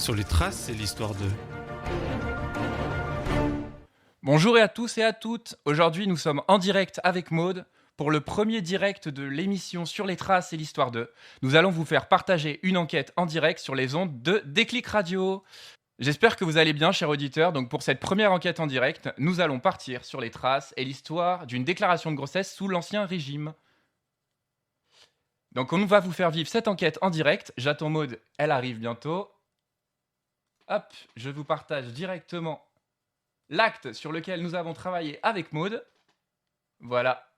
Sur les traces, c'est l'histoire de... Bonjour à tous et à toutes. Aujourd'hui, nous sommes en direct avec Maude pour le premier direct de l'émission Sur les traces et l'histoire de. Nous allons vous faire partager une enquête en direct sur les ondes de Déclic Radio. J'espère que vous allez bien, chers auditeurs. Donc, pour cette première enquête en direct, nous allons partir sur les traces et l'histoire d'une déclaration de grossesse sous l'Ancien Régime. Donc, on va vous faire vivre cette enquête en direct. J'attends Maude, elle arrive bientôt. Hop, je vous partage directement l'acte sur lequel nous avons travaillé avec Maude. Voilà.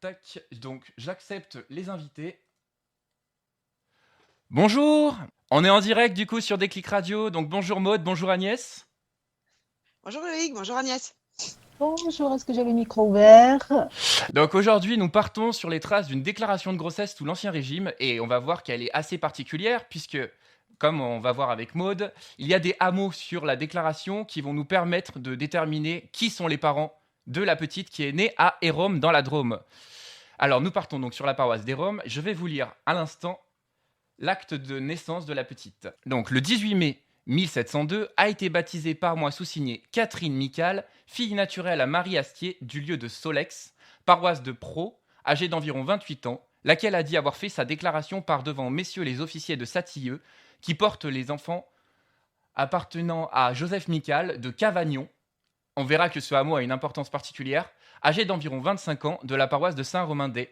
Tac, donc j'accepte les invités. Bonjour, on est en direct du coup sur Déclic Radio. Donc bonjour Maude, bonjour Agnès. Bonjour Loïc, bonjour Agnès. Bonjour, est-ce que j'ai le micro ouvert? Donc aujourd'hui, nous partons sur les traces d'une déclaration de grossesse sous l'Ancien Régime et on va voir qu'elle est assez particulière puisque, comme on va voir avec Maude, il y a des hameaux sur la déclaration qui vont nous permettre de déterminer qui sont les parents de la petite qui est née à Hérome dans la Drôme. Alors nous partons donc sur la paroisse d'Hérome. Je vais vous lire à l'instant l'acte de naissance de la petite. Donc le 18 mai 1702 a été baptisée par moi sous-signée Catherine Micale, fille naturelle à Marie Astier du lieu de Solex, paroisse de Praux, âgée d'environ 28 ans, laquelle a dit avoir fait sa déclaration par devant messieurs les officiers de Satilleux, qui portent les enfants appartenant à Joseph Micale de Cavagnon. On verra que ce hameau a une importance particulière, âgé d'environ 25 ans, de la paroisse de Saint-Romain-des,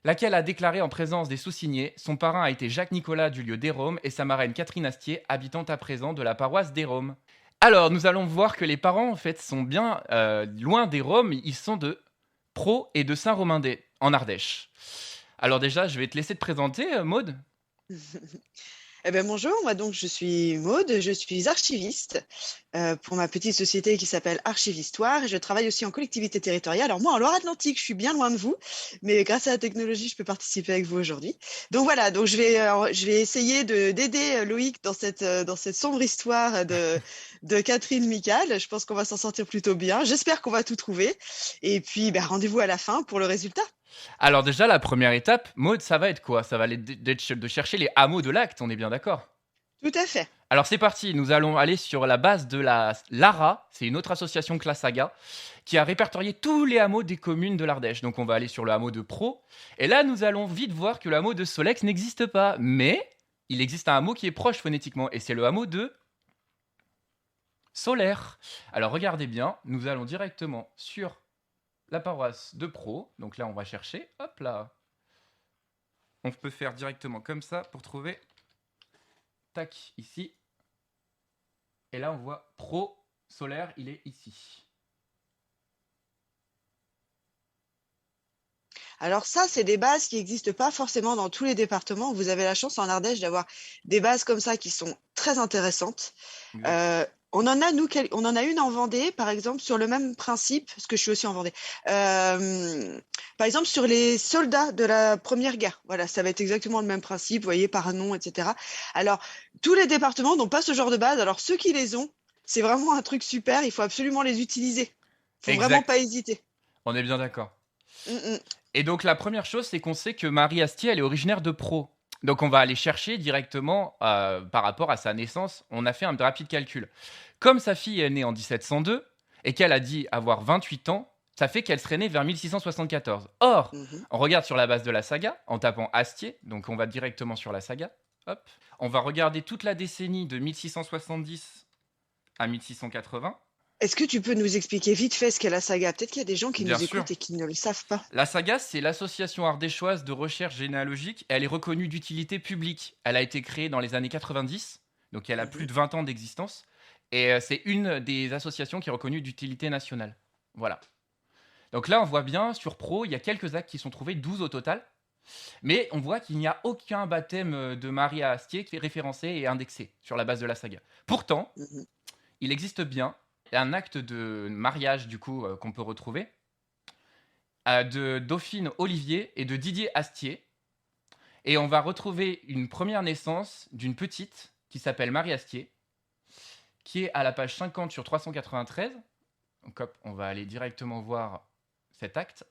laquelle a déclaré en présence des sous-signés, son parrain a été Jacques-Nicolas du lieu d'Hérome et sa marraine Catherine Astier, habitante à présent de la paroisse d'Hérome. Alors, nous allons voir que les parents, en fait, sont bien loin d'Hérome, ils sont de Praux et de Saint-Romain-des, en Ardèche. Alors déjà, je vais te laisser te présenter, Maude. Eh bien bonjour, moi donc je suis Maude, je suis archiviste pour ma petite société qui s'appelle Archivistoire et je travaille aussi en collectivité territoriale. Alors moi en Loire-Atlantique, je suis bien loin de vous, mais grâce à la technologie, je peux participer avec vous aujourd'hui. Donc voilà, donc je vais essayer d'aider Loïc dans cette sombre histoire de Catherine Micale. Je pense qu'on va s'en sortir plutôt bien. J'espère qu'on va tout trouver. Et puis rendez-vous à la fin pour le résultat. Alors déjà, la première étape, Maude, ça va être quoi? Ça va être de chercher les hameaux de l'acte, on est bien d'accord? Tout à fait. Alors c'est parti, nous allons aller sur la base de la LARA, c'est une autre association que la Saga, qui a répertorié tous les hameaux des communes de l'Ardèche. Donc on va aller sur le hameau de Praux, et là nous allons vite voir que le hameau de Solex n'existe pas, mais il existe un hameau qui est proche phonétiquement, et c'est le hameau de Solaire. Alors regardez bien, nous allons directement sur la paroisse de Praux, donc là on va chercher, hop là. On peut faire directement comme ça pour trouver, tac, ici. Et là, on voit Praux Solaire, il est ici. Alors ça, c'est des bases qui n'existent pas forcément dans tous les départements. Vous avez la chance en Ardèche d'avoir des bases comme ça qui sont très intéressantes. On en a, on en a une en Vendée, par exemple, sur le même principe, parce que je suis aussi en Vendée. Par exemple, sur les soldats de la Première Guerre. Voilà, ça va être exactement le même principe, vous voyez, par nom, etc. Alors, tous les départements n'ont pas ce genre de base. Alors, ceux qui les ont, c'est vraiment un truc super. Il faut absolument les utiliser. Il faut vraiment pas hésiter. On est bien d'accord. Mm. Et donc, la première chose, c'est qu'on sait que Marie Astier, elle est originaire de Praux. Donc, on va aller chercher directement par rapport à sa naissance. On a fait un rapide calcul. Comme sa fille est née en 1702 et qu'elle a dit avoir 28 ans, ça fait qu'elle serait née vers 1674. Or, on regarde sur la base de la saga, en tapant Astier, donc on va directement sur la saga. Hop. On va regarder toute la décennie de 1670 à 1680. Est-ce que tu peux nous expliquer vite fait ce qu'est la saga? Peut-être qu'il y a des gens qui nous écoutent et qui ne le savent pas. La saga, c'est l'association ardéchoise de recherche généalogique. Elle est reconnue d'utilité publique. Elle a été créée dans les années 90, donc elle a plus de 20 ans d'existence. Et c'est une des associations qui est reconnue d'utilité nationale. Voilà. Donc là, on voit bien, sur Praux, il y a quelques actes qui sont trouvés, 12 au total. Mais on voit qu'il n'y a aucun baptême de Marie à Astier qui est référencé et indexé sur la base de la saga. Pourtant, il existe bien un acte de mariage, du coup, qu'on peut retrouver, de Dauphine Olivier et de Didier Astier. Et on va retrouver une première naissance d'une petite qui s'appelle Marie Astier, qui est à la page 50 sur 393. Donc hop, on va aller directement voir cet acte.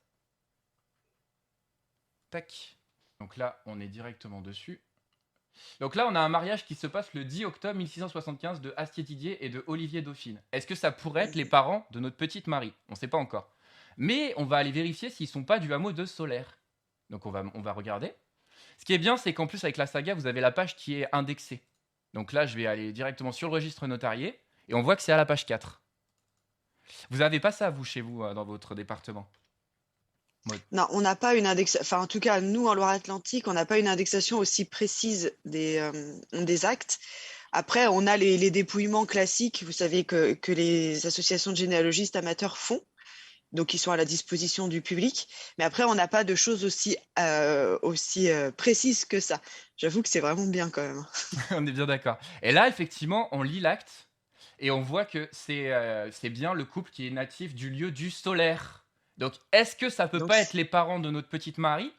Tac. Donc là, on est directement dessus. Donc là, on a un mariage qui se passe le 10 octobre 1675 de Astier Didier et de Olivier Dauphine. Est-ce que ça pourrait être les parents de notre petite Marie? On ne sait pas encore. Mais on va aller vérifier s'ils ne sont pas du hameau de Solaire. Donc on va regarder. Ce qui est bien, c'est qu'en plus, avec la saga, vous avez la page qui est indexée. Donc là, je vais aller directement sur le registre notarié et on voit que c'est à la page 4. Vous n'avez pas ça, vous, chez vous, dans votre département? Non, on n'a pas une indexation. Enfin, en tout cas, nous, en Loire-Atlantique, on n'a pas une indexation aussi précise des actes. Après, on a les dépouillements classiques, vous savez, que les associations de généalogistes amateurs font. Donc, ils sont à la disposition du public. Mais après, on n'a pas de choses aussi précises que ça. J'avoue que c'est vraiment bien quand même. On est bien d'accord. Et là, effectivement, on lit l'acte et on voit que c'est bien le couple qui est natif du lieu du Solaire. Donc, est-ce que ça peut Donc, pas être les parents de notre petite Marie?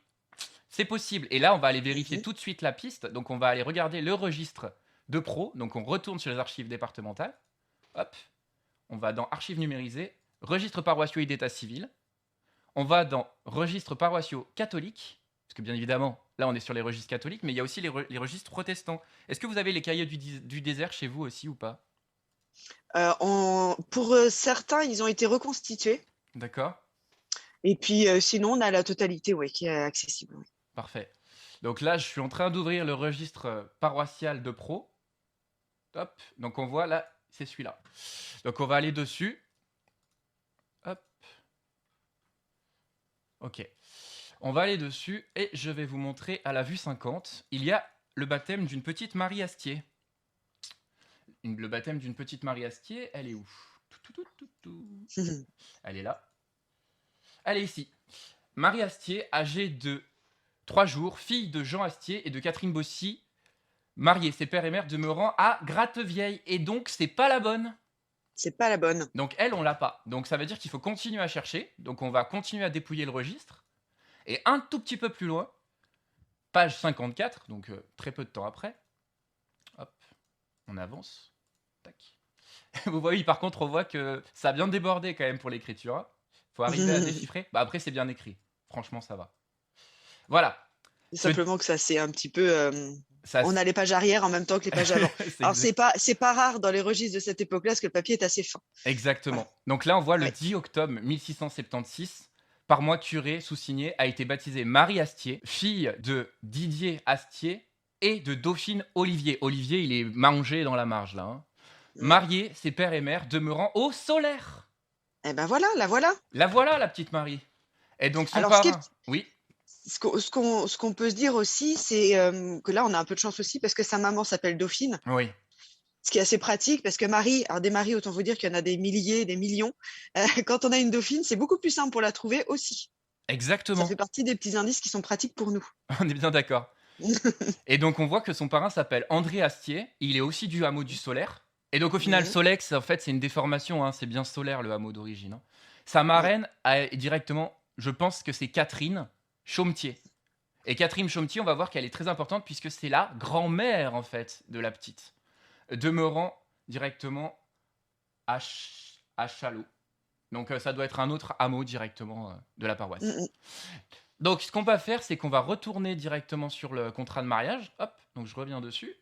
C'est possible. Et là, on va aller vérifier tout de suite la piste. Donc, on va aller regarder le registre de pro. Donc, on retourne sur les archives départementales. Hop. On va dans archives numérisées, registres paroissiaux et d'état civil. On va dans registres paroissiaux catholiques. Parce que bien évidemment, là, on est sur les registres catholiques, mais il y a aussi les registres protestants. Est-ce que vous avez les cahiers du désert chez vous aussi ou pas? pour certains, ils ont été reconstitués. D'accord. Et puis, sinon, on a la totalité, ouais, qui est accessible. Ouais. Parfait. Donc là, je suis en train d'ouvrir le registre paroissial de pro. Hop. Donc on voit là, c'est celui-là. Donc on va aller dessus. Hop. Ok. On va aller dessus et je vais vous montrer à la vue 50. Il y a le baptême d'une petite Marie Astier. Le baptême d'une petite Marie Astier, elle est où? Elle est là. Elle est ici. Marie Astier, âgée de 3 jours, fille de Jean Astier et de Catherine Bossy, mariée, ses pères et mères demeurant à Grattevieille. Et donc, c'est pas la bonne. C'est pas la bonne. Donc, elle, on l'a pas. Donc, ça veut dire qu'il faut continuer à chercher. Donc, on va continuer à dépouiller le registre. Et un tout petit peu plus loin, page 54, donc très peu de temps après. Hop, on avance. Tac. Vous voyez, par contre, on voit que ça a bien débordé quand même pour l'écriture. Hein. Faut arriver à déchiffrer. Bah après, c'est bien écrit. Franchement, ça va. Voilà. C'est simplement que ça, c'est un petit peu. Ça, On a les pages arrière en même temps que les pages avant. Alors, c'est pas rare dans les registres de cette époque-là, parce que le papier est assez fin. Exactement. Voilà. Donc là, on voit le Ouais. 10 octobre 1676, par moi curé Soussigné, a été baptisée Marie Astier, fille de Didier Astier et de Dauphine Olivier. Olivier, il est mangé dans la marge là. Hein. Mariée, ses pères et mères demeurant au Solaire. Eh ben voilà, la voilà. La voilà, la petite Marie. Et donc son Alors, parrain... Oui. ce qu'on peut se dire aussi, c'est que là, on a un peu de chance aussi parce que sa maman s'appelle Dauphine. Oui. Ce qui est assez pratique parce que Marie, alors des Maries, autant vous dire qu'il y en a des milliers, des millions. Quand on a une Dauphine, c'est beaucoup plus simple pour la trouver aussi. Exactement. Ça fait partie des petits indices qui sont pratiques pour nous. On est bien d'accord. Et donc on voit que son parrain s'appelle André Astier. Il est aussi du hameau du Solaire. Et donc au final, Solex, en fait, c'est une déformation. Hein, c'est bien Solaire le hameau d'origine. Hein. Sa marraine est directement, je pense que c'est Catherine Chaumetier. Et Catherine Chaumetier, on va voir qu'elle est très importante puisque c'est la grand-mère en fait de la petite, demeurant directement à Chalot. Donc ça doit être un autre hameau directement de la paroisse. Donc ce qu'on va faire, c'est qu'on va retourner directement sur le contrat de mariage. Hop, donc je reviens dessus.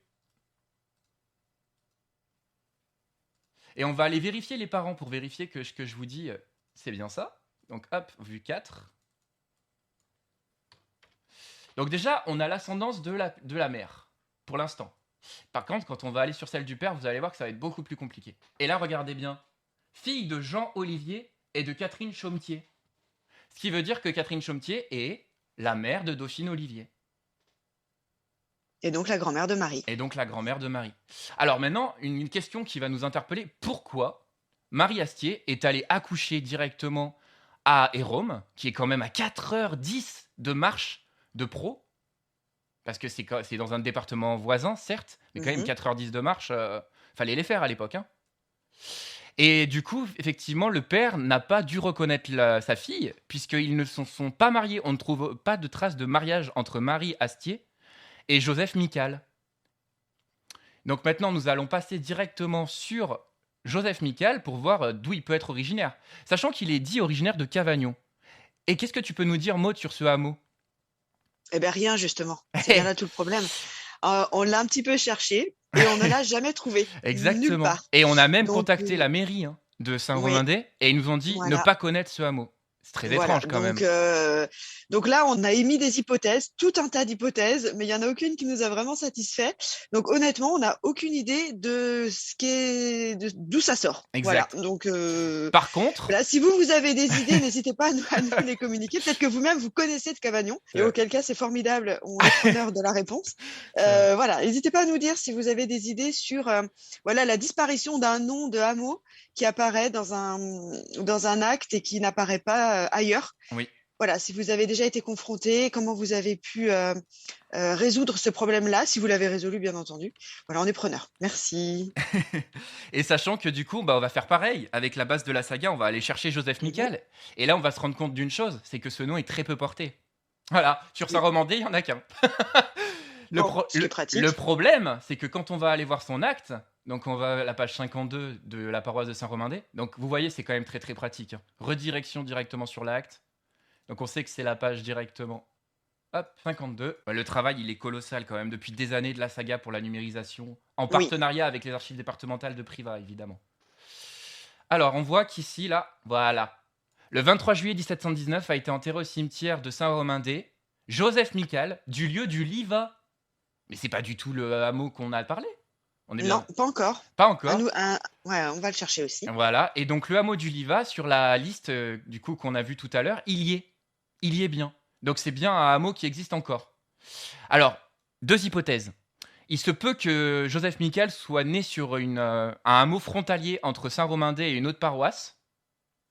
Et on va aller vérifier les parents pour vérifier que ce que je vous dis, c'est bien ça. Donc hop, vue 4. Donc déjà, on a l'ascendance de la mère, pour l'instant. Par contre, quand on va aller sur celle du père, vous allez voir que ça va être beaucoup plus compliqué. Et là, regardez bien. Fille de Jean Olivier et de Catherine Chaumetier. Ce qui veut dire que Catherine Chaumetier est la mère de Dauphine Olivier. Et donc la grand-mère de Marie. Et donc la grand-mère de Marie. Alors maintenant, une question qui va nous interpeller. Pourquoi Marie Astier est allée accoucher directement à Hérôme, qui est quand même à 4h10 de marche de Pau, parce que c'est dans un département voisin, certes, mais quand même 4h10 de marche, fallait les faire à l'époque. Hein. Et du coup, effectivement, le père n'a pas dû reconnaître sa fille, puisqu'ils ne se sont pas mariés. On ne trouve pas de traces de mariage entre Marie Astier et Joseph Mical. Donc maintenant, nous allons passer directement sur Joseph Mical pour voir d'où il peut être originaire, sachant qu'il est dit originaire de Cavagnon. Et qu'est-ce que tu peux nous dire, Maud, sur ce hameau? Eh bien rien, justement. C'est bien là tout le problème. On l'a un petit peu cherché et on ne l'a jamais trouvé, nulle Exactement. part. Et on a même Donc, contacté la mairie de oui, Saint-Romain-des et ils nous ont dit ne voilà. pas connaître ce hameau. C'est très Voilà, étrange quand même. donc là, on a émis des hypothèses, tout un tas d'hypothèses, mais il n'y en a aucune qui nous a vraiment satisfait. Donc honnêtement, on n'a aucune idée de d'où ça sort. Voilà, Exact. donc Par contre, voilà, si vous avez des idées, n'hésitez pas à nous les communiquer. Peut-être que vous-même, vous connaissez de Cavagnon, et c'est auquel cas, c'est formidable, on est preneur de la réponse. c'est vrai. Voilà, n'hésitez pas à nous dire si vous avez des idées sur voilà, la disparition d'un nom de hameau qui apparaît dans un acte et qui n'apparaît pas ailleurs. Oui. Voilà, si vous avez déjà été confronté, comment vous avez pu résoudre ce problème-là, si vous l'avez résolu, bien entendu. Voilà, on est preneur. Merci. Et sachant que du coup, bah, on va faire pareil. Avec la base de la saga, on va aller chercher Joseph Mhm. Miquel. Et là, on va se rendre compte d'une chose, c'est que ce nom est très peu porté. Voilà, sur Oui. Saint-Romain-des, il n'y en a qu'un. Bon, ce qui est Le pratique. problème, c'est que quand on va aller voir son acte, donc on va à la page 52 de la paroisse de Saint-Romain-des, donc vous voyez, c'est quand même très très pratique. Redirection directement sur l'acte. Donc on sait que c'est la page directement. Hop, 52. Le travail, il est colossal quand même depuis des années de la saga pour la numérisation, en Oui. partenariat avec les archives départementales de Privas, évidemment. Alors, on voit qu'ici, là, voilà. Le 23 juillet 1719 a été enterré au cimetière de Saint-Romain-des Joseph Miquel, du lieu du Liva. Mais c'est pas du tout le hameau qu'on a parlé. On est Non, bien. pas encore. Pas À encore. nous, ouais, on va le chercher aussi. Voilà. Et donc, le hameau du Liva, sur la liste du coup qu'on a vu tout à l'heure, il y est. Il y est bien. Donc, c'est bien un hameau qui existe encore. Alors, deux hypothèses. Il se peut que Joseph Miquel soit né sur un hameau frontalier entre Saint-Romain-des et une autre paroisse,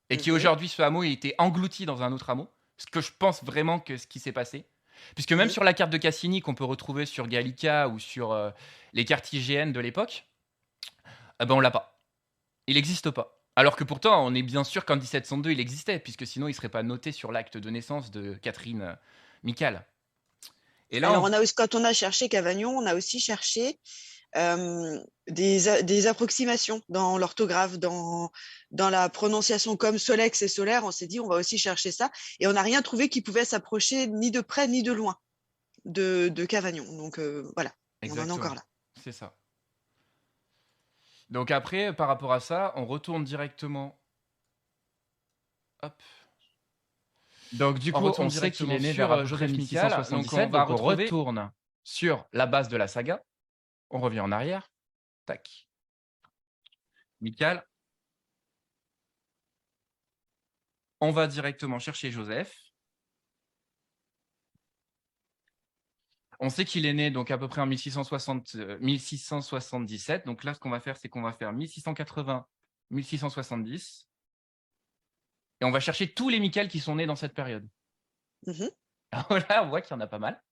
et qui Mhm, aujourd'hui, ce hameau a été englouti dans un autre hameau. Ce que je pense vraiment que ce qui s'est passé. Puisque même mhm. sur la carte de Cassini qu'on peut retrouver sur Gallica ou sur les cartes IGN de l'époque, eh ben on l'a pas. Il n'existe pas. Alors que pourtant, on est bien sûr qu'en 1702, il existait, puisque sinon, il ne serait pas noté sur l'acte de naissance de Catherine Miquel. Et là, Alors, on a aussi, quand on a cherché Cavagnon, on a aussi cherché des approximations dans l'orthographe, dans la prononciation comme Solex et solaire. On s'est dit, on va aussi chercher ça. Et on n'a rien trouvé qui pouvait s'approcher ni de près ni de loin de Cavagnon. Donc voilà, on en est encore exactement, là. c'est ça. Donc après, par rapport à ça, on retourne directement. Hop. Donc, du On coup, retourne on sait qu'il directement est né vers à sur peu près Joseph Miquel. Donc on 1677. va Donc, on retrouver retourne. sur la base de la saga. On revient en arrière. Tac. Miquel. On va directement chercher Joseph. On sait qu'il est né donc à peu près en 1677. Donc là, ce qu'on va faire, c'est qu'on va faire 1680, 1670. Et on va chercher tous les Miquel qui sont nés dans cette période. Mhm. Alors là, on voit qu'il y en a pas mal.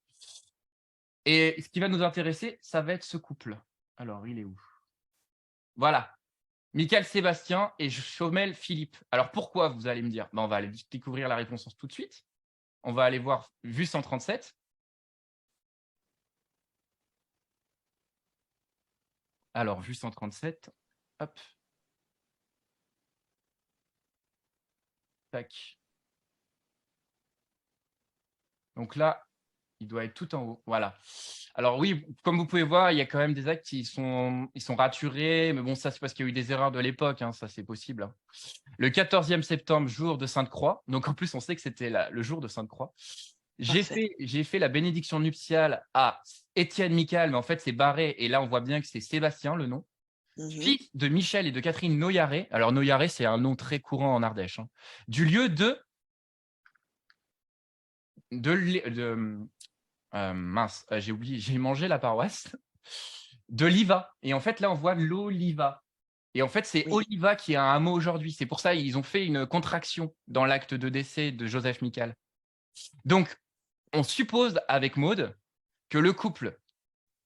Et ce qui va nous intéresser, ça va être ce couple. Alors, il est où? Voilà. Michael Sébastien et Chomel Philippe. Alors pourquoi, vous allez me dire? On va aller découvrir la réponse tout de suite. On va aller voir vue 137. Alors, vue 137. Hop. Tac. Donc là, il doit être tout en haut. Voilà. Alors oui, comme vous pouvez voir, il y a quand même des actes qui sont raturés. Mais bon, ça, c'est parce qu'il y a eu des erreurs de l'époque. Ça, c'est possible. Le 14e septembre, jour de Sainte-Croix. Donc en plus, on sait que c'était le jour de Sainte-Croix. Parfait. J'ai fait la bénédiction nuptiale à Étienne Miquel, mais en fait, c'est barré. Et là, on voit bien que c'est Sébastien, le nom. Mhm. Fils de Michel et de Catherine Noyaret. Alors, Noyaret, c'est un nom très courant en Ardèche. Du lieu mince, j'ai oublié, j'ai mangé la paroisse. De Liva. Et en fait, là, on voit l'Oliva. Et en fait, c'est Oui. Oliva qui est un hameau aujourd'hui. C'est pour ça qu'ils ont fait une contraction dans l'acte de décès de Joseph Miquel. Donc, on suppose avec Maude que le couple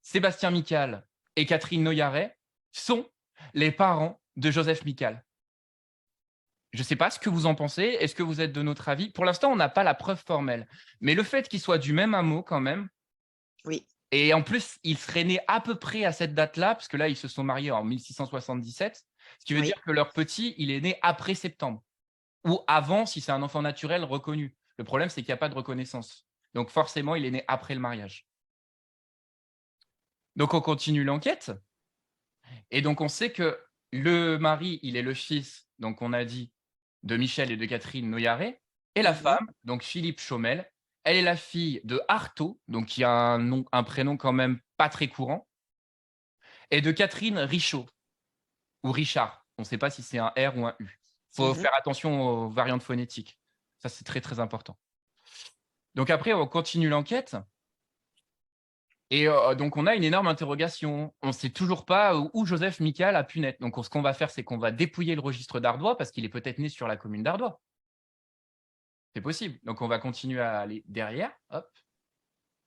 Sébastien Miquel et Catherine Noyaret sont les parents de Joseph Miquel. Je ne sais pas ce que vous en pensez. Est-ce que vous êtes de notre avis? Pour l'instant, on n'a pas la preuve formelle. Mais le fait qu'ils soient du même hameau quand même, Oui. et en plus, ils seraient nés à peu près à cette date-là, parce que là, ils se sont mariés en 1677, ce qui veut Oui. dire que leur petit, il est né après septembre. Ou avant, si c'est un enfant naturel reconnu. Le problème, c'est qu'il n'y a pas de reconnaissance. Donc forcément, il est né après le mariage. Donc, on continue l'enquête. Et donc, on sait que le mari, il est le fils, donc on a dit, de Michel et de Catherine Noyaret. Et la Mhm. femme, donc Philippe Chaumel, elle est la fille de Artaud, donc qui a un prénom quand même pas très courant, et de Catherine Richaud, ou Richard. On ne sait pas si c'est un R ou un U. Il faut Mhm. faire attention aux variantes phonétiques. Ça, c'est très, très important. Donc après, on continue l'enquête. Et donc, on a une énorme interrogation. On ne sait toujours pas où Joseph Mical a pu naître. Donc, ce qu'on va faire, c'est qu'on va dépouiller le registre d'Ardois parce qu'il est peut-être né sur la commune d'Ardois. C'est possible. Donc, on va continuer à aller derrière. Hop.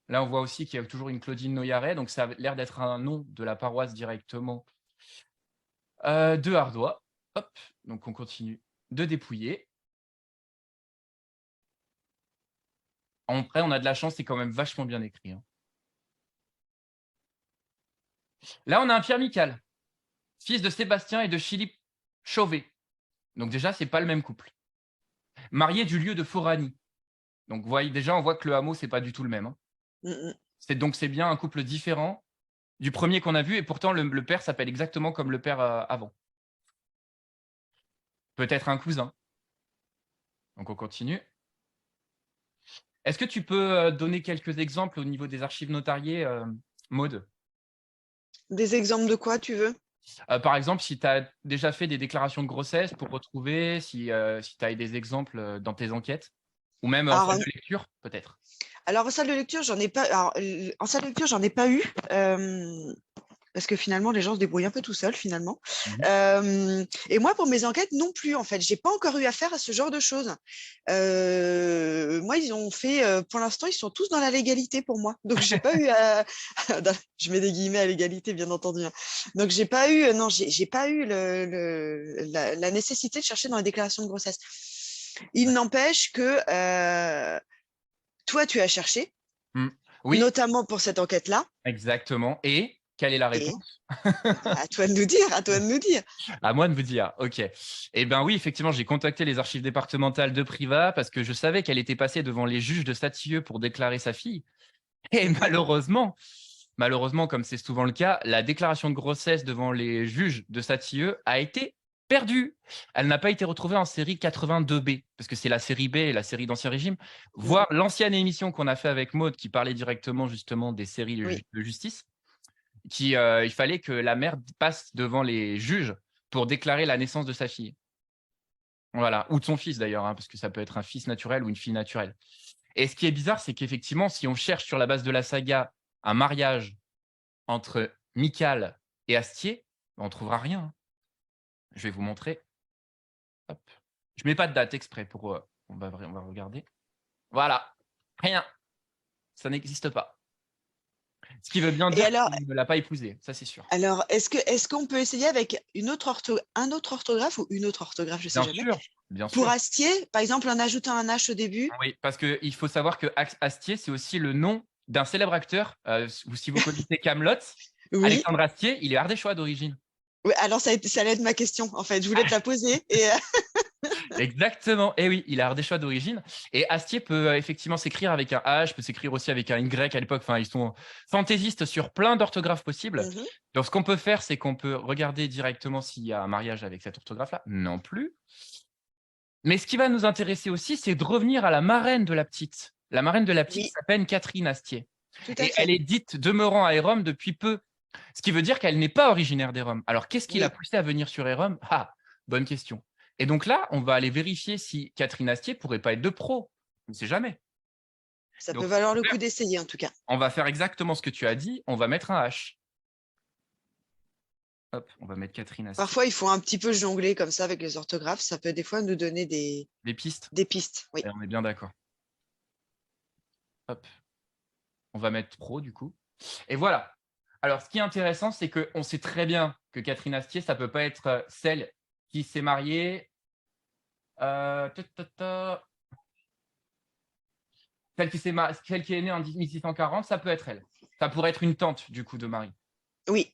Là, on voit aussi qu'il y a toujours une Claudine Noyaret. Donc, ça a l'air d'être un nom de la paroisse directement de Ardois. Hop. Donc, on continue de dépouiller. Après, on a de la chance, c'est quand même vachement bien écrit, hein. Là, on a un Pierre Mical, fils de Sébastien et de Philippe Chauvet. Donc déjà, c'est pas le même couple. Marié du lieu de Forani. Donc déjà, on voit que le hameau, c'est pas du tout le même, hein. Mhm. C'est bien un couple différent du premier qu'on a vu, et pourtant le père s'appelle exactement comme le père avant. Peut-être un cousin. Donc on continue. Est-ce que tu peux donner quelques exemples au niveau des archives notariées, Maude? Des exemples de quoi tu veux? Par exemple, si tu as déjà fait des déclarations de grossesse pour retrouver, si tu as des exemples dans tes enquêtes, ou même en Alors, salle de lecture, peut-être. alors, en salle de lecture, j'en ai pas. Alors, en salle de lecture, j'en ai pas eu. Parce que finalement, les gens se débrouillent un peu tout seuls, finalement. Mhm. Et moi, pour mes enquêtes, non plus, en fait. J'ai pas encore eu affaire à ce genre de choses. Moi, ils ont fait, pour l'instant, ils sont tous dans la légalité pour moi. Donc, j'ai pas eu à... Je mets des guillemets à l'égalité, bien entendu, hein. Donc, j'ai pas eu, non, j'ai pas eu la nécessité de chercher dans les déclarations de grossesse. Il n'empêche que toi, tu as cherché, Mm. Oui, notamment pour cette enquête-là. exactement. Et quelle est la Et réponse? à toi de nous dire, à toi de nous dire. À moi de vous dire. Ok. Eh bien oui, effectivement, j'ai contacté les archives départementales de Privas parce que je savais qu'elle était passée devant les juges de Satilleux pour déclarer sa fille. Et Mhm. malheureusement, comme c'est souvent le cas, la déclaration de grossesse devant les juges de Satilleux a été perdue. Elle n'a pas été retrouvée en série 82B, parce que c'est la série B et la série d'Ancien Régime, Mhm. voire l'ancienne émission qu'on a fait avec Maud qui parlait directement justement des séries Oui. de justice, il fallait que la mère passe devant les juges pour déclarer la naissance de sa fille. Voilà, ou de son fils d'ailleurs, hein, parce que ça peut être un fils naturel ou une fille naturelle. Et ce qui est bizarre, c'est qu'effectivement, si on cherche sur la base de la saga un mariage entre Michal et Astier, on ne trouvera rien, hein. Je vais vous montrer. Hop. Je ne mets pas de date exprès pour. On va regarder. Voilà. Rien. Ça n'existe pas. Ce qui veut bien Et dire alors, qu'il ne l'a pas épousée, ça c'est sûr. est-ce qu'on peut essayer avec un autre orthographe ou une autre orthographe, je sais Bien jamais. sûr, bien Pour sûr. Astier, par exemple, en ajoutant un H au début. Oui, parce qu'il faut savoir que Astier, c'est aussi le nom d'un célèbre acteur. Ou si vous connaissez Camelot, Oui. Alexandre Astier, il est ardéchois d'origine. Oui, alors ça allait être ma question, en fait. Je voulais te la poser. Et Exactement. Et oui, il est ardéchois d'origine. Et Astier peut effectivement s'écrire avec un H, peut s'écrire aussi avec un Y à l'époque. Enfin, ils sont fantaisistes sur plein d'orthographes possibles. Mhm. Donc, ce qu'on peut faire, c'est qu'on peut regarder directement s'il y a un mariage avec cette orthographe-là. Non plus. Mais ce qui va nous intéresser aussi, c'est de revenir à la marraine de la petite. La marraine de la petite Oui, s'appelle Catherine Astier. tout à Et elle fait. est dite demeurant à Hérom depuis peu. Ce qui veut dire qu'elle n'est pas originaire d'Hérom. Alors, qu'est-ce qui l'a Oui, poussée à venir sur Hérom? Ah, bonne question. Et donc là, on va aller vérifier si Catherine Astier pourrait pas être de pro. On ne sait jamais. ça peut Donc, valoir le coup d'essayer, en tout cas. on va faire exactement ce que tu as dit. On va mettre un H. Hop, on va mettre Catherine Astier. Parfois, il faut un petit peu jongler comme ça avec les orthographes. Ça peut des fois nous donner Les pistes. des pistes. Oui. Et on est bien d'accord. Hop, on va mettre pro du coup. Et voilà. Alors, ce qui est intéressant, c'est qu'on sait très bien que Catherine Astier, ça peut pas être celle qui s'est mariée. Ta, ta, ta. Celle qui est née en 1640, ça peut être elle. Ça pourrait être une tante, du coup, de Marie. Oui.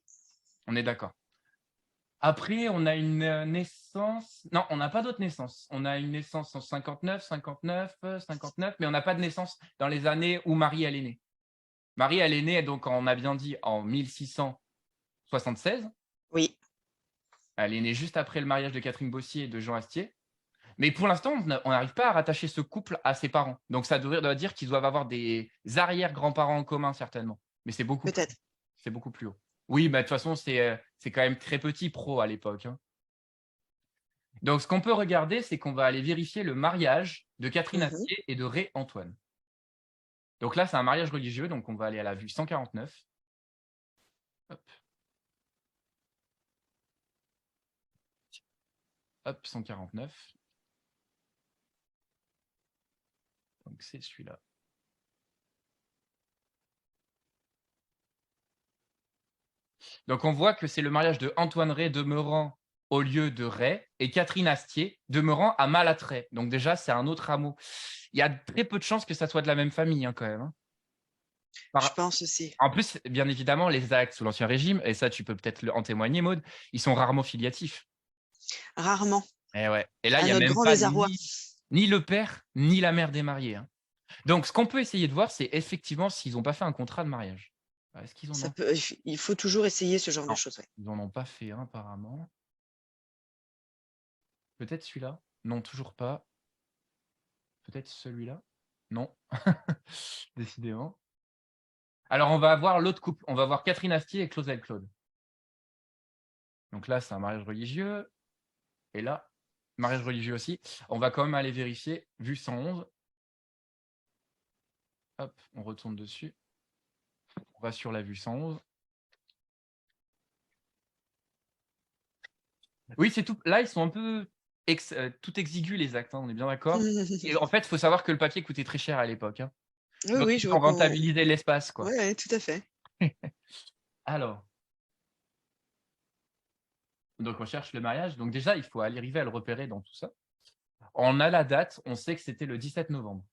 On est d'accord. Après, on a une naissance. Non, on n'a pas d'autres naissances. On a une naissance en 59, 59, 59, mais on n'a pas de naissance dans les années où Marie, elle est née. Marie, elle est née, donc on a bien dit, en 1676. Oui, Elle est née juste après le mariage de Catherine Bossier et de Jean Astier. Mais pour l'instant, on n'arrive pas à rattacher ce couple à ses parents. Donc ça doit dire qu'ils doivent avoir des arrière-grands-parents en commun, certainement. Mais peut-être. c'est beaucoup plus haut. Oui, bah, de toute façon, c'est quand même très petit pro à l'époque, hein. Donc ce qu'on peut regarder, c'est qu'on va aller vérifier le mariage de Catherine Mhm. Astier et de Ray Antoine. Donc là, c'est un mariage religieux, donc on va aller à la vue 149. Hop, hop, 149. Donc c'est celui-là. Donc on voit que c'est le mariage de Antoine Ray demeurant au lieu de Ray et Catherine Astier demeurant à Malatray. Donc déjà, c'est un autre hameau. Il y a très peu de chances que ça soit de la même famille, hein, quand même, hein. Je pense aussi. En plus, bien évidemment, les actes sous l'Ancien Régime, et ça tu peux peut-être en témoigner, Maud, ils sont rarement filiatifs. Rarement. Et ouais. Et là, il À n'y a notre même grand pas désarroi. ni le père, ni la mère des mariés, hein. Donc ce qu'on peut essayer de voir, c'est effectivement s'ils n'ont pas fait un contrat de mariage. Est-ce qu'ils en ont? Il faut toujours essayer ce genre de Non, choses. Ouais. ils n'en ont pas fait un apparemment. Peut-être celui-là? Non, toujours pas. Peut-être celui-là? Non. Décidément. Alors, on va avoir l'autre couple. On va voir Catherine Astier et Claudel Claude. Donc là, c'est un mariage religieux. Et là, mariage religieux aussi. On va quand même aller vérifier. Vue 111. Hop, on retourne dessus. On va sur la vue 111. Oui, c'est tout. Là, ils sont un peu tout exigus, les actes, hein, on est bien d'accord. Et en fait, il faut savoir que le papier coûtait très cher à l'époque, hein. Oui, Donc, oui, ils je ont vois qu'on. rentabilisé l'espace, quoi. Ouais, tout à fait. Alors, donc on cherche le mariage. Donc déjà, il faut arriver à le repérer dans tout ça. On a la date, on sait que c'était le 17 novembre.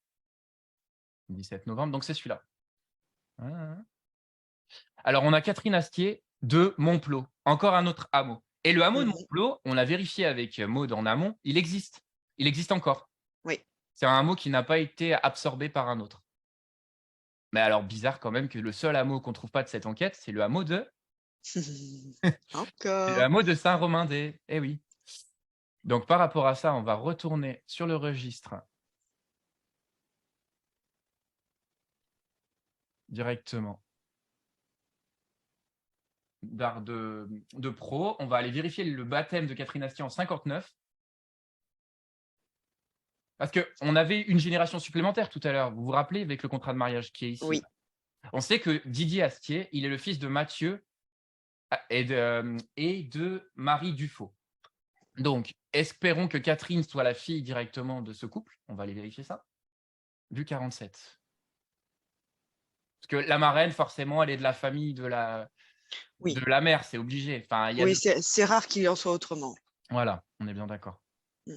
17 novembre, donc c'est celui-là. Alors, on a Catherine Astier de Montplot, encore un autre hameau. Et le hameau de Mhm. Montplot, on l'a vérifié avec Maud en amont, il existe. Il existe encore. Oui. C'est un hameau qui n'a pas été absorbé par un autre. Mais alors, bizarre quand même que le seul hameau qu'on ne trouve pas de cette enquête, c'est le hameau de Encore. Saint-Romain-des. Eh oui. Donc, par rapport à ça, on va retourner sur le registre directement d'art de pro. On va aller vérifier le baptême de Catherine Astier en 59. Parce qu'on avait une génération supplémentaire tout à l'heure. Vous vous rappelez avec le contrat de mariage qui est ici? Oui. On sait que Didier Astier, il est le fils de Mathieu et de Marie Dufaux. Donc, espérons que Catherine soit la fille directement de ce couple. On va aller vérifier ça. Vue 47. Parce que la marraine, forcément, elle est de la famille de la Oui. mère, c'est obligé. Enfin, il y a Oui, c'est rare qu'il en soit autrement. Voilà, on est bien d'accord. Mm.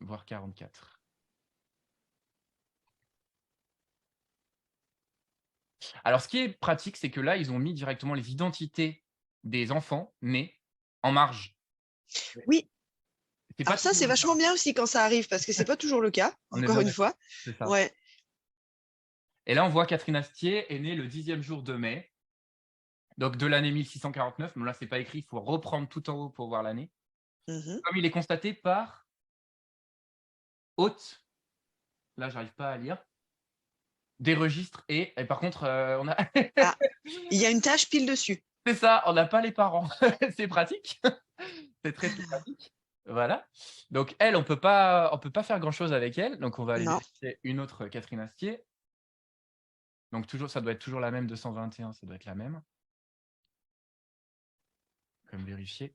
Voire 44. Alors, ce qui est pratique, c'est que là, ils ont mis directement les identités des enfants nés en marge. Oui. C'est pas Alors ça, toujours c'est le cas. vachement bien aussi quand ça arrive, parce que c'est pas toujours le cas, On est encore bien une d'accord, fois. c'est ça. Ouais. Et là, on voit Catherine Astier est née le 10e jour de mai, donc de l'année 1649. Mais là, c'est pas écrit, il faut reprendre tout en haut pour voir l'année. Mhm. Comme il est constaté par hôte, là, j'arrive pas à lire, des registres et par contre, on a Ah, il y a une tache pile dessus. c'est ça, on n'a pas les parents. C'est pratique. C'est très, très pratique. Voilà. Donc elle, on peut pas faire grand-chose avec elle. Donc on va aller Non. vérifier une autre Catherine Astier. Donc toujours, ça doit être toujours la même 221, ça doit être la même. Comme vérifier.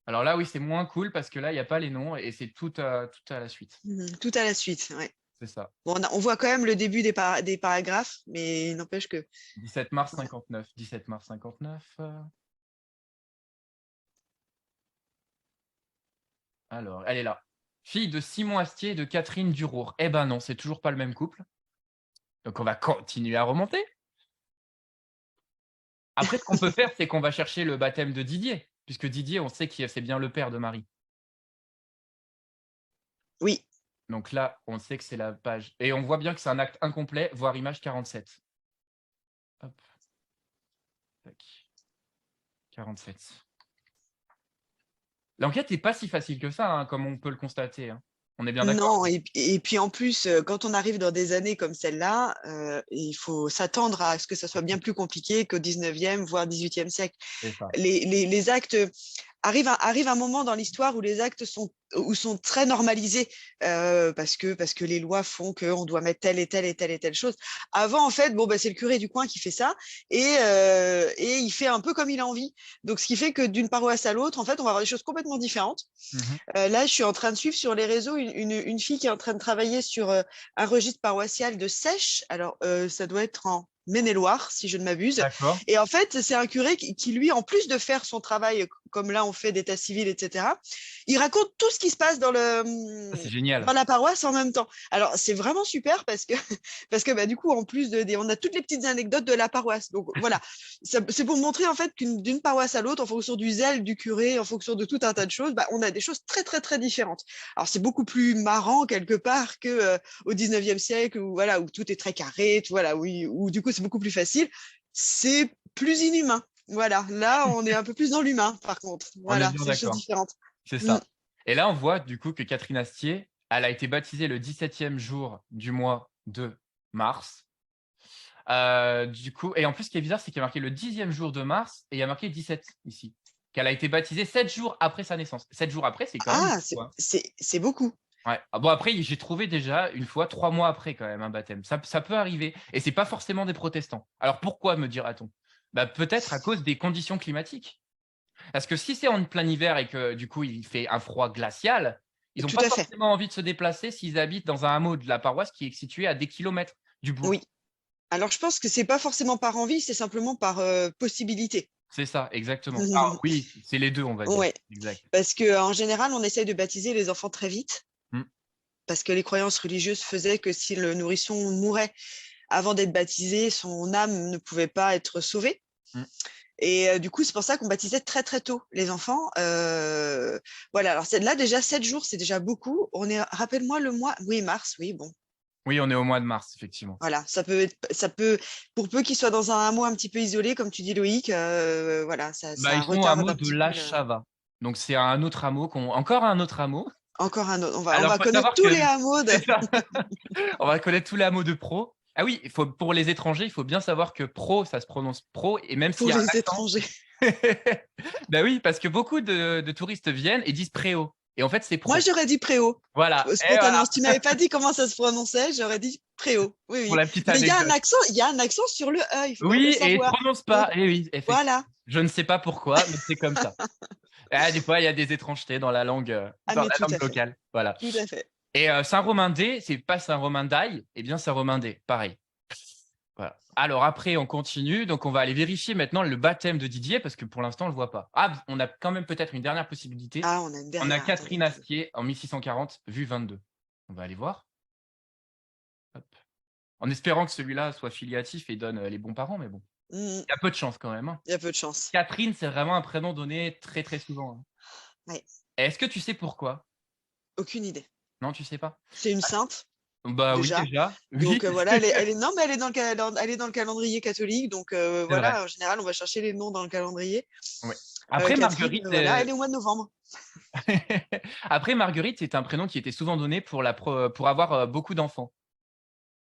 Alors là, oui, c'est moins cool parce que là, il n'y a pas les noms et c'est tout à la suite. Mhm. Tout à la suite, ouais. C'est ça. Bon, on voit quand même le début des paragraphes, mais il n'empêche que. 17 mars 59. 17 mars 59. Alors, elle est là. Fille de Simon Astier et de Catherine Durour. Eh ben non, c'est toujours pas le même couple. Donc on va continuer à remonter. Après, ce qu'on peut faire, c'est qu'on va chercher le baptême de Didier, puisque Didier, on sait que c'est bien le père de Marie. Oui. Donc là, on sait que c'est la page. Et on voit bien que c'est un acte incomplet, voire image 47. Hop, tac, 47. L'enquête n'est pas si facile que ça, hein, comme on peut le constater, hein. On est bien d'accord? Non, et puis en plus, quand on arrive dans des années comme celle-là, il faut s'attendre à ce que ça soit bien plus compliqué qu'au 19e, voire 18e siècle. C'est ça. Les actes arrive un moment dans l'histoire où les actes sont très normalisés parce que les lois font qu'on doit mettre telle et telle et telle et telle chose. Avant, en fait, bon, bah, c'est le curé du coin qui fait ça et il fait un peu comme il a envie. Donc, ce qui fait que d'une paroisse à l'autre, en fait, on va avoir des choses complètement différentes. Mhm. Là, je suis en train de suivre sur les réseaux une fille qui est en train de travailler sur un registre paroissial de Sèche. Alors, ça doit être en Maine-et-Loire, si je ne m'abuse. D'accord. Et en fait, c'est un curé qui, lui, en plus de faire son travail, comme là, on fait d'état civil, etc., il raconte tout ce qui se passe Ça, c'est génial. dans la paroisse en même temps. Alors, c'est vraiment super parce que bah, du coup, en plus, on a toutes les petites anecdotes de la paroisse. Donc, voilà, c'est pour montrer, en fait, d'une paroisse à l'autre, en fonction du zèle du curé, en fonction de tout un tas de choses, bah, on a des choses très, très, très différentes. Alors, c'est beaucoup plus marrant, quelque part, que au 19e siècle, où, voilà, où tout est très carré, voilà, où du coup, c'est beaucoup plus facile. C'est plus inhumain. Voilà, là, on est un peu plus dans l'humain, par contre. On est Voilà, bien c'est des choses d'accord. différentes. C'est Mm. ça. Et là, on voit du coup que Catherine Astier, elle a été baptisée le 17e jour du mois de mars. Du coup, et en plus, ce qui est bizarre, c'est qu'il y a marqué le 10e jour de mars et il y a marqué 17 ici. Qu'elle a été baptisée 7 jours après sa naissance. 7 jours après, c'est quand même Ah, beaucoup, hein. c'est beaucoup. Ouais. Ah bon, après, j'ai trouvé déjà une fois 3 mois après quand même un baptême. Ça peut arriver. Et c'est pas forcément des protestants. Alors pourquoi, me dira-t-on? Bah, peut-être à cause des conditions climatiques. Parce que si c'est en plein hiver et que du coup il fait un froid glacial, ils n'ont Tout pas à fait. forcément envie de se déplacer s'ils habitent dans un hameau de la paroisse qui est situé à des kilomètres du Oui. bourg. Alors, je pense que c'est pas forcément par envie, c'est simplement par possibilité. C'est ça, exactement. Ah oui, c'est les deux, on va dire. Ouais, Exact. parce que en général, on essaye de baptiser les enfants très vite, Mm. parce que les croyances religieuses faisaient que si le nourrisson mourait avant d'être baptisé, son âme ne pouvait pas être sauvée. Mm. Et du coup, c'est pour ça qu'on baptisait très très tôt les enfants. Voilà, alors là déjà 7 jours, c'est déjà beaucoup. On est, rappelle-moi le mois, oui, mars, oui, bon. Oui, on est au mois de mars, effectivement. Voilà, ça peut, pour peu qu'ils soient dans un hameau un petit peu isolé, comme tu dis Loïc, voilà, Bah, ça ils sont au retarde hameau un de petit peu La Chava. Donc c'est un autre hameau, encore un autre hameau. encore un autre. On Alors, va faut connaître savoir tous que les hameaux. c'est ça. On va connaître tous les hameaux de Pro. Ah oui, pour les étrangers, il faut bien savoir que Pro, ça se prononce Pro, et même s'il Pour y a un les accent. étrangers. Ben oui, parce que beaucoup de touristes viennent et disent Préau. Et en fait, c'est Moi, Pro. j'aurais dit Préau, Voilà. Et spontanément. voilà, Si tu m'avais pas dit comment ça se prononçait, j'aurais dit Préau. Oui, pour oui. la petite Mais anecdote. il y a un accent sur le E, il faut quand même le Oui, et ils ne savoir. prononcent Donc, pas. Et oui, effectivement. voilà. Je ne sais pas pourquoi, mais c'est comme ça. Ah, des fois, il y a des étrangetés dans la langue, Ah, dans mais la tout langue à fait. locale. Voilà. Tout à fait. Et Saint-Romain-des, c'est pas Saint-Romain-d'Aille, eh bien Saint-Romain-des, pareil. Voilà. Alors après, on continue. Donc, on va aller vérifier maintenant le baptême de Didier parce que pour l'instant, on ne le voit pas. Ah, on a quand même peut-être une dernière possibilité. Ah, on a une On a dernière. Attendez. Catherine Astier en 1640, vue 22. On va aller voir. Hop. En espérant que celui-là soit filiatif et donne les bons parents, mais bon. Il Il y a peu de chance quand même, hein. y a peu de chance. Catherine, c'est vraiment un prénom donné très très souvent, hein. Ouais. Est-ce que tu sais pourquoi? Aucune idée. Non, tu sais pas? C'est une sainte, Bah oui, déjà. déjà. Oui, Donc voilà, non, mais elle est dans le calendrier catholique. Donc c'est vrai. voilà, en général, on va chercher les noms dans le calendrier. Ouais. Après, Catherine, Marguerite, voilà, elle est au mois de novembre. Après, Marguerite, c'est un prénom qui était souvent donné pour avoir beaucoup d'enfants.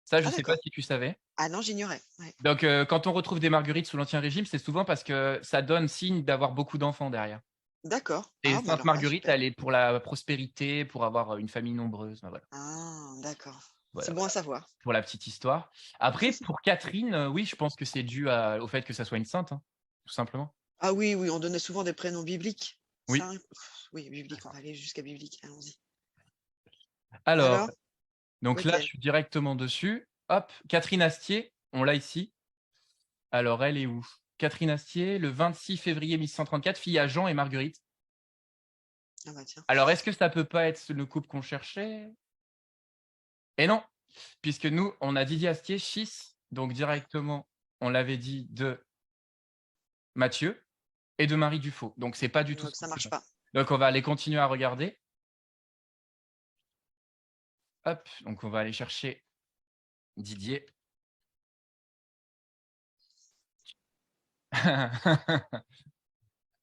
Ça, je Ah, ne sais pas d'accord. si tu savais. Ah non, j'ignorais. Ouais. Donc, quand on retrouve des Marguerites sous l'Ancien Régime, c'est souvent parce que ça donne signe d'avoir beaucoup d'enfants derrière. D'accord. Et Ah, bah Sainte alors là, Marguerite, super. elle est pour la prospérité, pour avoir une famille nombreuse. Ben voilà. Ah, d'accord. Voilà, C'est bon à voilà, savoir. pour la petite histoire. Après, pour Catherine, oui, je pense que c'est dû au fait que ça soit une sainte, hein, tout simplement. Ah oui, oui, on donnait souvent des prénoms bibliques. Oui. Oui, biblique, on va aller jusqu'à biblique. Allons-y. Alors, Alors, donc là, je lequel? suis directement dessus. Hop, Catherine Astier, on l'a ici. Alors, elle est où? Catherine Astier, le 26 février 1134, fille à Jean et Marguerite. Ah bah tiens. Alors, est-ce que ça peut pas être le couple qu'on cherchait? Et non, puisque nous, on a Didier Astier, fils, donc directement, on l'avait dit, de Mathieu et de Marie Dufaux. Donc, c'est pas du tout Donc ce ça couple-là. marche pas. Donc, on va aller continuer à regarder. Hop, donc on va aller chercher Didier.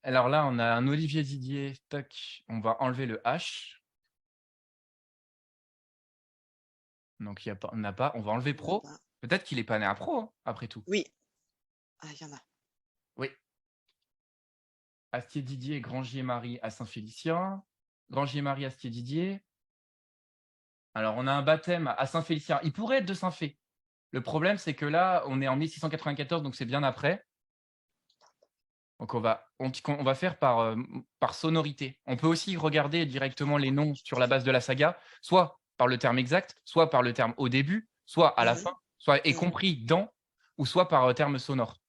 Alors là, on a un Olivier Didier. Toc, on va enlever le H. Donc, il y a pas, on n'a pas. On va enlever On n'a pro. pas. Peut-être qu'il n'est pas né à pro, hein, après tout. Oui. Ah, il y en a. Oui. Astier Didier, Grangier Marie à Saint-Félicien. Grangier Marie, Astier Didier. Alors, on a un baptême à Saint-Félicien. Il pourrait être de Saint-Fé. Le problème, c'est que là, on est en 1694, donc c'est bien après. Donc, on va faire par sonorité. On peut aussi regarder directement les noms sur la base de la saga, soit par le terme exact, soit par le terme au début, soit à la Mhm. fin, soit y Mhm. compris dans, ou soit par terme sonore.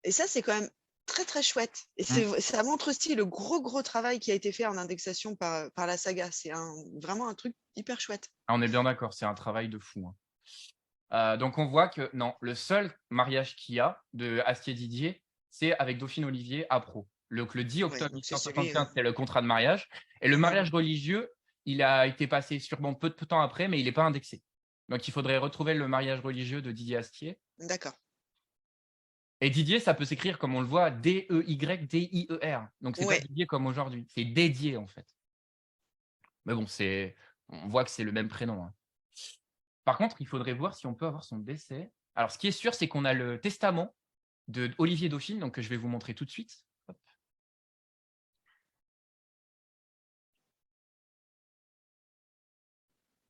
Et ça, c'est quand même très, très chouette. Et ça montre aussi le gros travail qui a été fait en indexation par la saga. C'est vraiment un truc hyper chouette. Ah, on est bien d'accord, c'est un travail de fou, hein. Donc, on voit que non, le seul mariage qu'il y a de Astier-Didier, c'est avec Dauphine Olivier à Pro. Le 10 Ouais, octobre donc c'est celui. 1675, c'est le contrat de mariage. Et le Mhm. mariage religieux, il a été passé sûrement peu de temps après, mais il n'est pas indexé. Donc, il faudrait retrouver le mariage religieux de Didier Astier. D'accord. Et Didier, ça peut s'écrire comme on le voit, D-E-Y-D-I-E-R. Donc, c'est pas Ouais. Didier comme aujourd'hui, c'est dédié en fait. Mais bon, on voit que c'est le même prénom, hein. Par contre, il faudrait voir si on peut avoir son décès. Alors, ce qui est sûr, c'est qu'on a le testament de Olivier Dauphine, donc que je vais vous montrer tout de suite. Hop.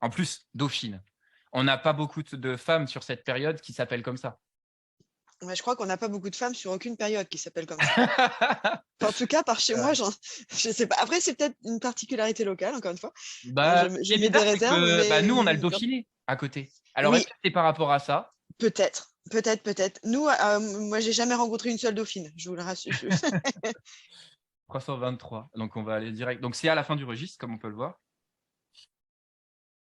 En plus, Dauphine. On n'a pas beaucoup de femmes sur cette période qui s'appellent comme ça. Ouais, je crois qu'on n'a pas beaucoup de femmes sur aucune période qui s'appellent comme ça. En tout cas, par chez moi, je sais pas. Après, c'est peut-être une particularité locale, encore une fois. Bah, ce qui Je est mets des bizarre, c'est réserves, que mais nous, on a le Dauphiné à côté. Alors, oui, est-ce que c'est par rapport à ça? peut-être. Nous, moi, j'ai jamais rencontré une seule dauphine, je vous le rassure. 323. Donc, on va aller direct. Donc, c'est à la fin du registre, comme on peut le voir.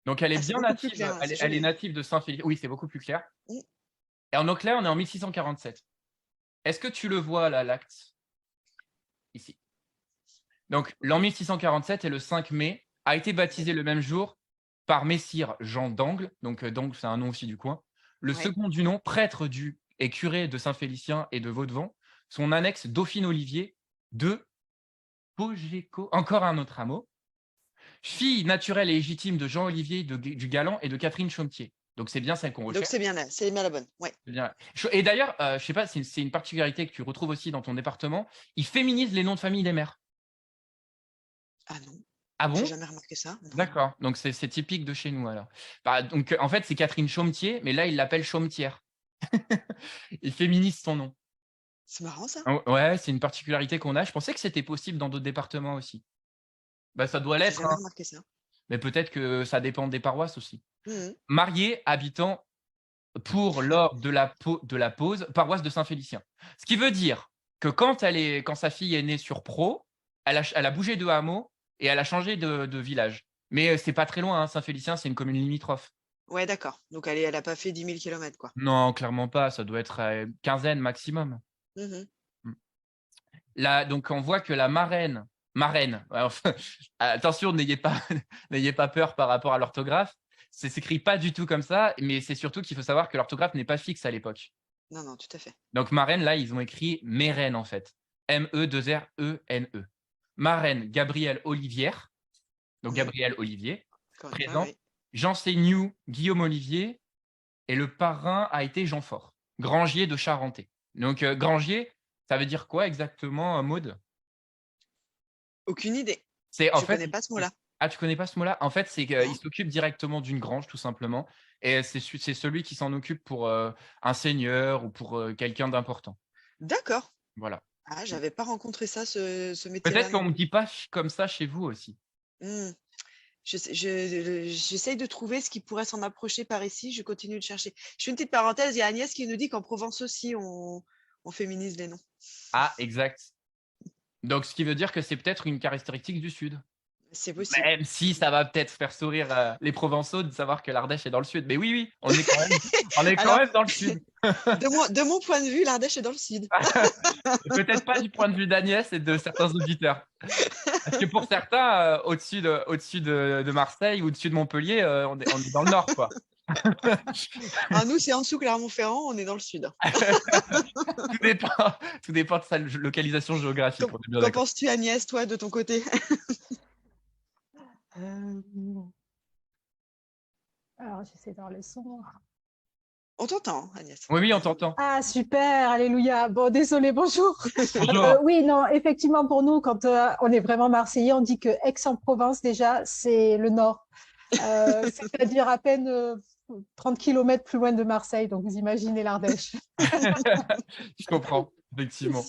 Donc, elle est Ah, c'est bien beaucoup plus native. clair, hein, c'est Elle est joli. native de Saint-Félix. Oui, c'est beaucoup plus clair. Mm. Et en clair, on est en 1647. Est-ce que tu le vois là, l'acte? Ici. Donc, l'an 1647 et le 5 mai a été baptisé le même jour par Messire Jean d'Angle. Donc, d'Angle, c'est un nom aussi du coin. Le Ouais. second du nom, prêtre du et curé de Saint-Félicien et de Vaudevant. Son annexe Dauphine Olivier de Pogéco, encore un autre hameau. Fille naturelle et légitime de Jean-Olivier du Galant et de Catherine Chaumetier. Donc, c'est bien celle qu'on Donc recherche. c'est bien là, c'est bien la bonne. Ouais. C'est bien. Et d'ailleurs, je sais pas, c'est une particularité que tu retrouves aussi dans ton département. Ils féminisent les noms de famille des mères. Ah non, Ah j'ai bon? jamais remarqué ça. Non. D'accord, donc c'est typique de chez nous alors. Bah, donc en fait, c'est Catherine Chaumetier, mais là, il l'appelle Chaumetière. Il féminise son nom. C'est marrant ça. Oh, ouais, c'est une particularité qu'on a. Je pensais que c'était possible dans d'autres départements aussi. Bah, ça doit J'ai l'être, jamais hein, remarqué ça. mais peut-être que ça dépend des paroisses aussi. Mhm. Marié, habitant pour lors de la pause, paroisse de Saint-Félicien. Ce qui veut dire que quand sa fille est née sur Pro, elle a bougé de hameau et elle a changé de village. Mais c'est pas très loin, hein, Saint-Félicien, c'est une commune limitrophe. Ouais, d'accord. Donc elle a pas fait 10 000 km, quoi. Non, clairement pas. Ça doit être quinzaine maximum. Mhm. Mm. Là, donc, on voit que la marraine, enfin, attention, n'ayez pas peur par rapport à l'orthographe. Ça s'écrit pas du tout comme ça, mais c'est surtout qu'il faut savoir que l'orthographe n'est pas fixe à l'époque. Non, non, tout à fait. Donc, marraine, là, ils ont écrit Mérène, en fait. M-E-2-R-E-N-E. Marraine, Gabrielle Olivière. Donc, Mhm. Gabrielle Olivier, Encore une fois, présent. ouais. Jean Seignoux, Guillaume Olivier. Et le parrain a été Jean Fort, Grangier de Charentais. Donc, Grangier, ça veut dire quoi exactement, Maud? Aucune idée. C'est en Je fait. connais pas ce mot-là. Ah, tu connais pas ce mot-là? En fait, c'est Non. qu'il s'occupe directement d'une grange, tout simplement. Et c'est celui qui s'en occupe pour un seigneur ou pour quelqu'un d'important. D'accord. Voilà. Ah, j'avais pas rencontré ça, ce métier-là Peut-être qu'on non ne plus. dit pas comme ça chez vous aussi. Hmm. J'essaye de trouver ce qui pourrait s'en approcher par ici. Je continue de chercher. Je fais une petite parenthèse. Il y a Agnès qui nous dit qu'en Provence aussi, on féminise les noms. Ah, exact. Donc, ce qui veut dire que c'est peut-être une caractéristique du Sud. C'est possible. Même si ça va peut-être faire sourire les Provençaux de savoir que l'Ardèche est dans le Sud. Mais oui, on est quand même, on est quand Alors, même dans le Sud. De mon point de vue, l'Ardèche est dans le sud. Et peut-être pas du point de vue d'Agnès et de certains auditeurs. Parce que pour certains, au-dessus de Marseille ou au-dessus de Montpellier, on est dans le nord, quoi. Ah, nous, c'est en dessous Clermont-Ferrand, on est dans le sud. Tout dépend, tout dépend de sa localisation géographique. On est bien Qu'en d'accord. penses-tu, Agnès, toi, de ton côté? Alors, j'essaie d'avoir le son. On t'entend, Agnès. Oui, oui, on t'entend. Ah, super, alléluia. Bon, désolé, bonjour. Bonjour. Oui, non, effectivement, pour nous, quand on est vraiment Marseillais, on dit que Aix-en-Provence, déjà, c'est le nord. C'est-à-dire à peine 30 km plus loin de Marseille. Donc, vous imaginez l'Ardèche. Je comprends, effectivement.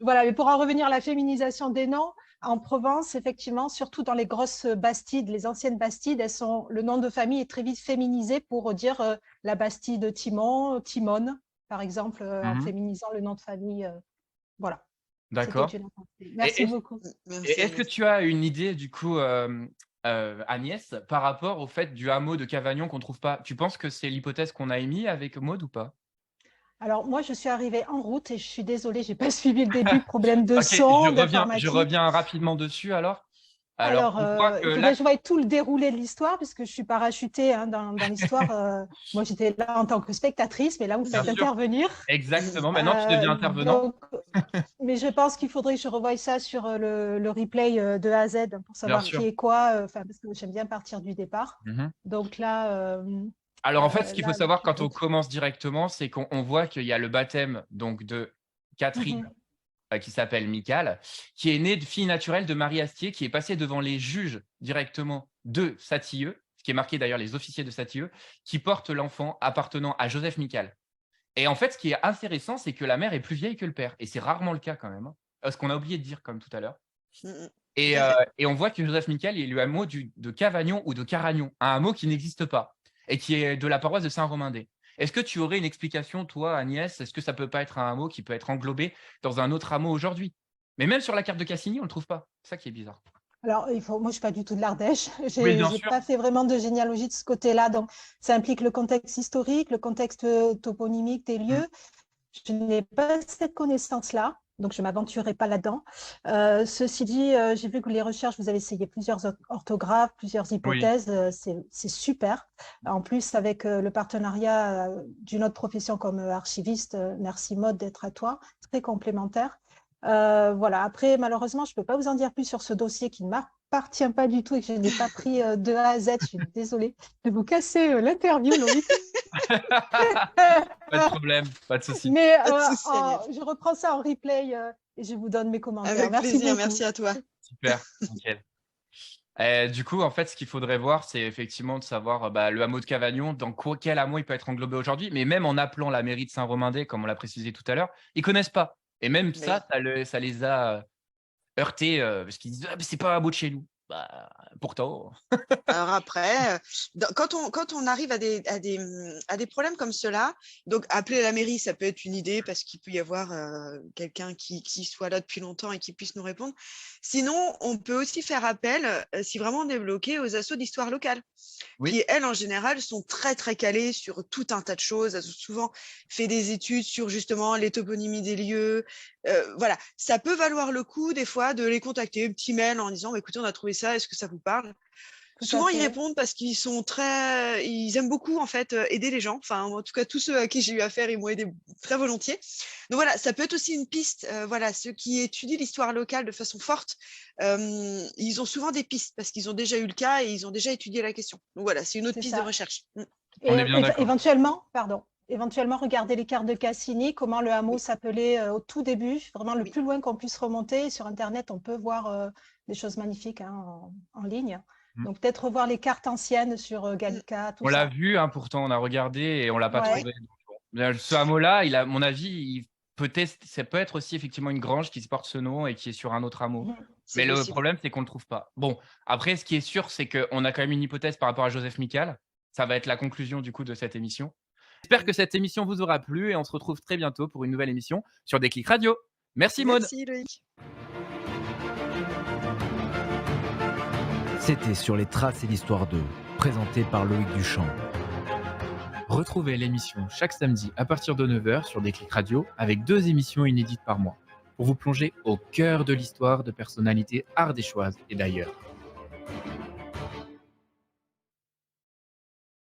Voilà, mais pour en revenir à la féminisation des noms, en Provence, effectivement, surtout dans les grosses bastides, les anciennes bastides, le nom de famille est très vite féminisé pour dire la bastide Timon, Timone, par exemple, en Mhm. féminisant le nom de famille. Voilà. D'accord. C'était une aparté. Merci est-ce- beaucoup. Merci, Et est-ce que Agnès. tu as une idée, du coup, Agnès, par rapport au fait du hameau de Cavagnon qu'on trouve pas? Tu penses que c'est l'hypothèse qu'on a émise avec Maud ou pas? Alors, moi, je suis arrivée en route et je suis désolée, j'ai pas suivi le début, problème de Ok, son, je d'informatique. reviens rapidement dessus alors. Alors, Alors, on voit que il faudrait là, que je voie tout le déroulé de l'histoire, puisque je suis parachutée dans l'histoire. Moi, j'étais là en tant que spectatrice, mais là, vous bien faites sûr, intervenir. exactement. Maintenant, tu deviens intervenant. Donc, mais je pense qu'il faudrait que je revoie ça sur le replay de A à Z pour Bien savoir sûr. qui est quoi, parce que j'aime bien partir du départ. Mhm. Donc là, Alors, en fait, ce qu'il faut là, savoir je quand on t'écoute. commence directement, c'est qu'on voit qu'il y a le baptême donc de Catherine, Mhm. qui s'appelle Micale, qui est née de fille naturelle de Marie Astier, qui est passée devant les juges directement de Satilleux, ce qui est marqué d'ailleurs les officiers de Satilleux, qui portent l'enfant appartenant à Joseph Micale. Et en fait, ce qui est intéressant, c'est que la mère est plus vieille que le père. Et c'est rarement le cas quand même, hein. Ce qu'on a oublié de dire comme tout à l'heure. Mm, mm. Et, Tout à fait. et on voit que Joseph Micale est le hameau de Cavagnon ou de Caragnon, un hameau qui n'existe pas et qui est de la paroisse de Saint-Romain-des. Est-ce que tu aurais une explication, toi, Agnès? Est-ce que ça peut pas être un hameau qui peut être englobé dans un autre hameau aujourd'hui? Mais même sur la carte de Cassini, on ne le trouve pas. C'est ça qui est bizarre. Alors, moi, je suis pas du tout de l'Ardèche. Oui, bien J'ai sûr. pas fait vraiment de généalogie de ce côté-là. Donc, ça implique le contexte historique, le contexte toponymique des Mm. lieux. Je n'ai pas cette connaissance-là, donc je ne m'aventurerai pas là-dedans. Ceci dit, j'ai vu que les recherches, vous avez essayé plusieurs orthographes, plusieurs Oui. hypothèses. C'est super. En plus, avec le partenariat d'une autre profession comme archiviste, merci Maud d'être à toi, très complémentaire. Voilà. Après, malheureusement, je ne peux pas vous en dire plus sur ce dossier qui ne m'appartient pas du tout et que je n'ai pas pris de A à Z. Je suis désolée de vous casser l'interview, Loïc. Pas de problème, pas de souci. Mais Pas de souci, Agnès. je reprends ça en replay et je vous donne mes commentaires. Avec Merci plaisir, beaucoup. merci à toi. Super, nickel. Du coup, en fait, ce qu'il faudrait voir, c'est effectivement de savoir le hameau de Cavagnon, dans quel hameau il peut être englobé aujourd'hui. Mais même en appelant la mairie de Saint-Romain-des, comme on l'a précisé tout à l'heure, ils connaissent pas. Et même Mais ça, ça les a heurtés parce qu'ils disent ah, mais c'est pas un hameau de chez nous. Bah, pourtant. alors après, quand on arrive à des problèmes comme cela, donc appeler la mairie, ça peut être une idée parce qu'il peut y avoir quelqu'un qui soit là depuis longtemps et qui puisse nous répondre. Sinon, on peut aussi faire appel, si vraiment on est bloqué, aux assos d'histoire locale, Oui. qui, elles, en général, sont très, très calées sur tout un tas de choses. Elles ont souvent fait des études sur justement les toponymies des lieux. Voilà, ça peut valoir le coup, des fois, de les contacter, un petit mail en disant, écoutez, on a trouvé ça, est-ce que ça vous parle? Tout à Souvent, ils fait. répondent parce ils aiment beaucoup, en fait, aider les gens. Enfin, en tout cas, tous ceux à qui j'ai eu affaire, ils m'ont aidé très volontiers. Donc voilà, ça peut être aussi une piste. Voilà, ceux qui étudient l'histoire locale de façon forte, ils ont souvent des pistes parce qu'ils ont déjà eu le cas et ils ont déjà étudié la question. Donc voilà, c'est une autre C'est piste ça. de recherche. On est bien d'accord. Éventuellement, regarder les cartes de Cassini, comment le hameau s'appelait au tout début, vraiment le Oui. plus loin qu'on puisse remonter. Sur Internet, on peut voir des choses magnifiques en ligne. Mm. Donc, peut-être revoir les cartes anciennes sur Gallica, tout On l'a ça. vu, hein, pourtant, on a regardé et on l'a pas Ouais. trouvé. Donc, bon. Bien, ce hameau-là, à mon avis, ça peut être aussi effectivement une grange qui se porte ce nom et qui est sur un autre hameau. Mmh. Mais C'est le possible. problème, c'est qu'on ne le trouve pas. Bon, après, ce qui est sûr, c'est qu'on a quand même une hypothèse par rapport à Joseph Micale. Ça va être la conclusion du coup de cette émission. J'espère que cette émission vous aura plu et on se retrouve très bientôt pour une nouvelle émission sur Déclic Radio. Merci Maud. Merci, Loïc. C'était Sur les traces et l'histoire d'eux, présenté par Loïc Duchamp. Retrouvez l'émission chaque samedi à partir de 9h sur Déclic Radio avec 2 émissions inédites par mois pour vous plonger au cœur de l'histoire de personnalités ardéchoises et d'ailleurs.